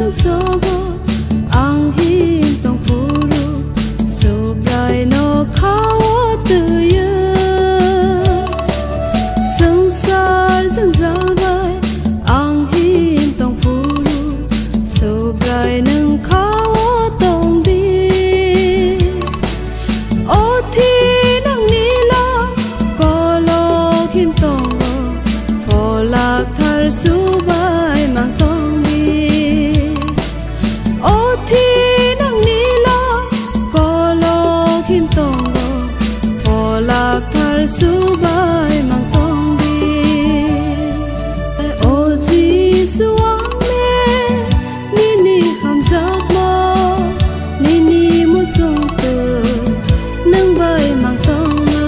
sum sogo ang hin tong puru sobrai no khawa tu ye sangsar zangjal bai ang hin tong puru sobrai nang khawa tong di o thi nang ni la ko lo kim tong pho lak thar su bai mang tong di o thi nang ni la ko lo kim tong pho lak thar su bai mang tong di o ji su ang le ni ni ham jat mo ni ni mu song tu nang bai mang tong na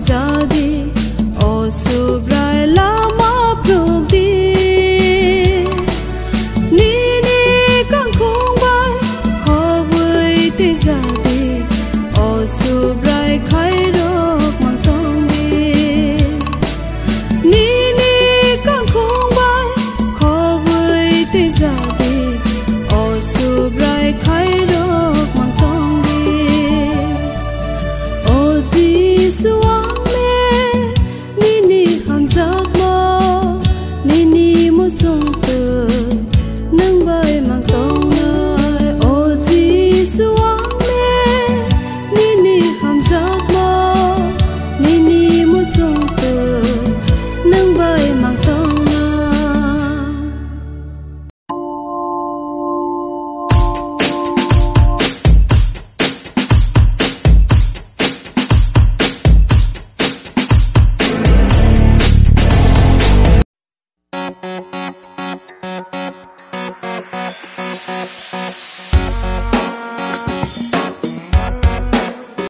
jadi o subrai lama prodi ni ni kang khong bai kho bui te jadi o subrai khai rok mang tong di ni ni kang khong bai kho bui te jadi o subrai khai rok mang tong di o ji su